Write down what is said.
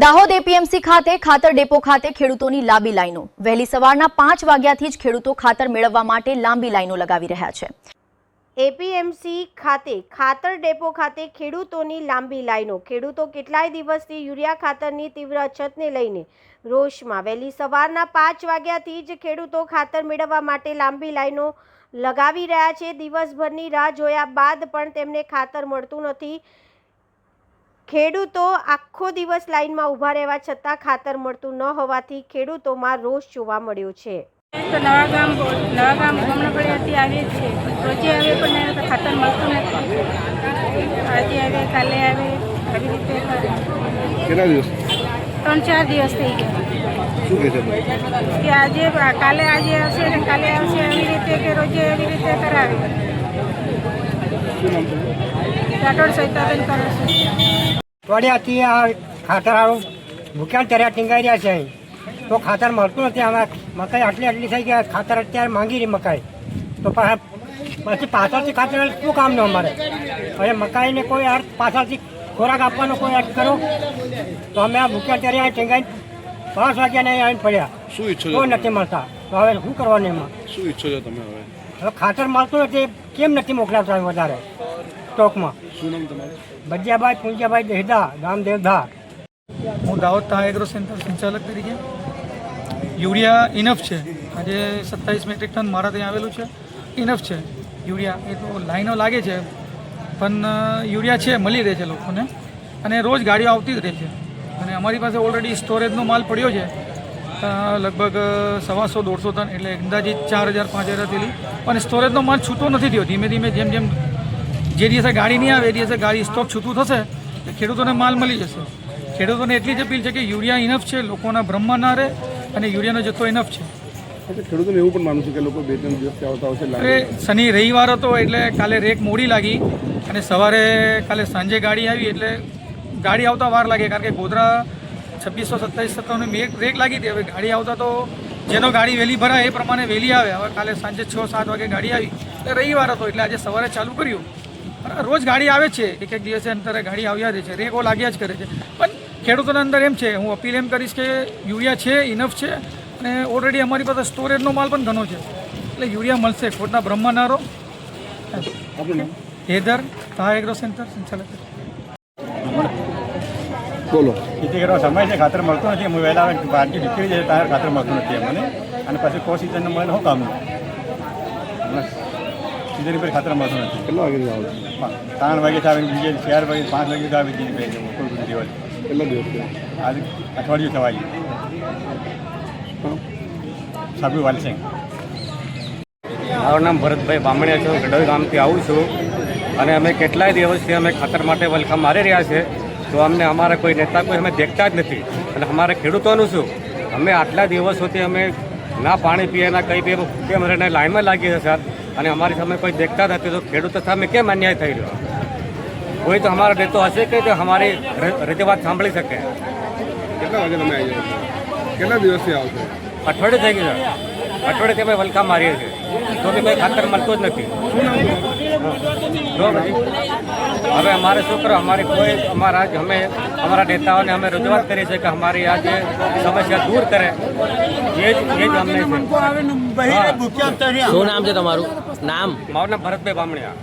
Dahod APMC ખાતે ખાતર depot ખાતે ખેડૂતોની લાંબી લાઈનો। વહેલી સવારના 5 વાગ્યાથી જ ખેડૂતો ખાતર મેળવવા માટે લાંબી લાઈનો લગાવી રહ્યા છે। એપીએમસી ખાતે ખાતર ડેપો ખાતે ખેડૂતોની લાંબી લાઈનો। ખેડૂતો કેટલાય દિવસથી યુરિયા ખાતરની તીવ્ર અછતને લઈને રોષમાં। વહેલી સવારના 5 વાગ્યાથી જ ખેડૂતો ખાતર મેળવવા માટે લાંબી લાઈનો લગાવી રહ્યા છે। દિવસભરની રાહ જોયા બાદ પણ તેમને ખાતર મળતું નથી। ખેડૂતો આખો દિવસ લાઈનમાં ઊભા રહેવા છતાં ખાતર મળતું ન હોવાથી ખેડૂતોમાં રોષ જોવા મળ્યો છે। તો નવા ગામ બમણાપડીયાથી આવીએ છીએ, રોજે આવે પણ ખાતર મળતું નથી। આજે આવે, કાલે આવે, આવી રીતે કેટલા દિવસ? 3-4 દિવસ થઈ ગયા। શું કહે છે કે આજે કાલે આજે આવશે ને કાલે આવશે, આવી રીતે કે રોજે એવી રીતે કરાવે। રાઠોડ સહિતાબેન કરે છે। તોડ્યાથી આ ખાતર ભૂખ્યા તર્યા ટીંગાઈ રહ્યા છે, તો ખાતર મળતું નથી। આમાં મકાઈ આટલી થઈ ગયા, ખાતર અત્યારે માંગી રહી મકાઈ, તો પછી પાછળથી ખાતર શું કામનું અમારે? હવે મકાઈને કોઈ અર્થ પાછળથી ખોરાક આપવાનો કોઈ અર્થ કરો, તો અમે આ ભૂખ્યા તર્યા ટીંગાઈ 5 વાગ્યાને આવીને પડ્યા। શું ઈચ્છો કોઈ નથી મળતા, તો હવે શું કરવાનું એમાં? શું ઈચ્છો છો તમે? હવે ખાતર મળતું નથી, કેમ નથી મોકલાવતા વધારે સ્ટોકમાં? શું નામ તમારું? ભજીયાભાઈ પૂંજાભાઈ દેહદા, ગામ દેવધા। હું દાહોદ તા એગ્રો સેન્ટર સંચાલક તરીકે। યુરિયા ઇનફ છે, આજે 27 મેટ્રિક ટન મારા ત્યાં આવેલું છે, ઇનફ છે યુરિયા। એ તો લાઈનો લાગે છે, પણ યુરિયા છે, મળી રહે છે લોકોને, અને રોજ ગાડીઓ આવતી જ રહે છે। અને અમારી પાસે ઓલરેડી સ્ટોરેજનો માલ પડ્યો છે, લગભગ 125-150 ટન, એટલે અંદાજિત 4000-5000 થેલી। પણ સ્ટોરેજનો માલ છૂટો નથી થયો। ધીમે ધીમે જેમ જેમ જે દિવસે ગાડી નહીં આવે એ દિવસે ગાડી સ્ટોક છૂટું થશે, ખેડૂતોને માલ મળી જશે। ખેડૂતોને એટલી જ અપીલ છે કે યુરિયા ઇનફ છે, લોકોના ભ્રમમાં ના રહે, અને યુરિયાનો જથ્થો ઇનફ છે। ખેડૂતોને એવું પણ માનવું છે કે લોકો 2-3 દિવસથી આવતા હશે। અરે શનિ રવિવાર હતો એટલે કાલે રેક મોડી લાગી, અને સવારે કાલે સાંજે ગાડી આવી એટલે ગાડી આવતા વાર લાગે, કારણ કે ગોધરા 2627 રેક લાગી હતી। હવે ગાડી આવતા તો જેનો ગાડી વહેલી ભરાય એ પ્રમાણે વહેલી આવે। હવે કાલે સાંજે 6-7 વાગે ગાડી આવી, એટલે રવિવાર હતો એટલે આજે સવારે ચાલુ કર્યું। રોજ ગાડી આવે છે, એક દિવસે અંતરે ગાડી આવ્યા જ છે, રેકો લાગ્યા જ કરે છે। પણ ખેડૂતોના અંદર એમ છે, હું અપીલ એમ કરીશ કે યુરિયા છે, ઇનફ છે, અને ઓલરેડી અમારી પાસે સ્ટોરેજનો માલ પણ ઘણો છે, એટલે યુરિયા મળશે, ખોટના બ્રહ્મા ના રહો। હેદર તા એગ્રો સેન્ટર સંચાલક। બોલો। ખેતી કરવાનો સમય છે, ખાતર મળતું નથી। અમે વહેલા બહારથી નીકળી જાય ત્યારે ખાતર મળતું નથી અમને, અને પછી કો સિઝનનું મળે શું કામનું? સિઝન પર ખાતર મળતું નથી। કેટલા વાગે આવો છો? 3 વાગે આવે, બીજે 4 વાગે 5 વાગે આવે, બીજી દિવસ કેટલા દિવસ થયા? આજે અઠવાડિયું થવાય। સાબુ વાલસિંગ। મારું નામ ભરતભાઈ બામણિયા છે, હું ગઢવી ગામથી આવું છું, અને અમે કેટલાય દિવસથી અમે ખાતર માટે વલખા મારી રહ્યા છે, તો અમને અમારા કોઈ નેતા કોઈ અમે દેખતા જ નથી। અને અમારા ખેડૂતોનું શું, અમે આટલા દિવસોથી અમે ના પાણી પીએ ના કંઈ પીએ, કેમ રહીને લાઈનમાં લાગી છે સર, અને અમારી સામે કોઈ દેખતા નથી, તો ખેડૂતો સામે કેમ અન્યાય થઈ રહ્યો? કોઈ તો અમારો નેતો હશે કે તો અમારી રજૂઆત સાંભળી શકે। કેટલા વાગે તમે આવી જાઓ? કેટલા દિવસથી આવો છો? અઠવાડિયું થઈ ગયું સર, અઠવાડિયેથી અમે વલખા મારીએ છીએ, તો બી કંઈ ખાતર મળતું જ નથી। હવે અમારે શું કરો, અમારી કોઈ અમે અમારા નેતાઓને અમે રજૂઆત કરી છે કે અમારી આ જે સમસ્યા દૂર કરે, એ જ અમને છે। શું નામ છે તમારું? નામ? મારું નામ ભરતભાઈ બામણિયા।